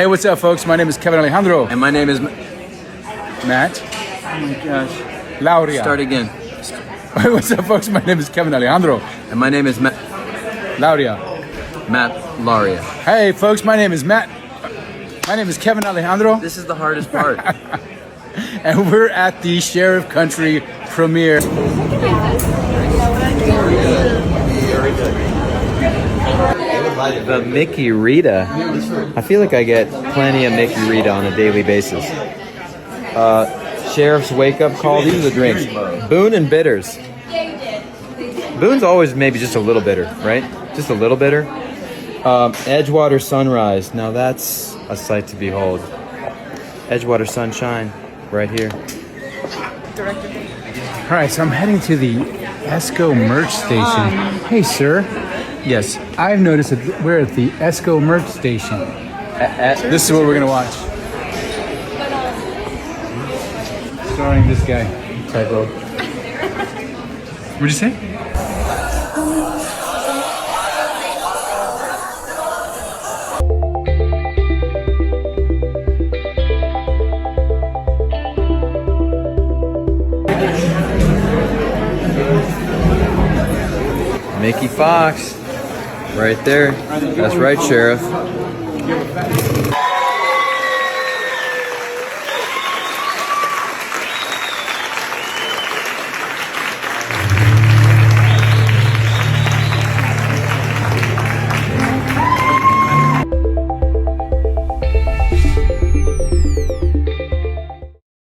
Hey, what's up, folks? My name is Kevin Alejandro. And my name is Matt. Oh my gosh. Lauria. Start again. Hey, what's up, folks? My name is Kevin Alejandro. And my name is Lauria. Matt Lauria. Hey, folks, my name is Matt. My name is Kevin Alejandro. This is the hardest part. And we're at the Sheriff Country premiere. The Mickey Rita. I feel like I get plenty of Mickey Rita on a daily basis. Sheriff's wake-up call. These are the drinks. Boone and bitters. Boone's always maybe just a little bitter, right? Just a little bitter. Edgewater Sunrise. Now that's a sight to behold. Edgewater Sunshine, right here. All right, so I'm heading to the Esco merch station. Hey, sir. Yes, I've noticed that we're at the Esco merch station. This is what we're gonna watch. Starring this guy, typo. What'd you say? Mickey Fox. Right there. That's right, Sheriff.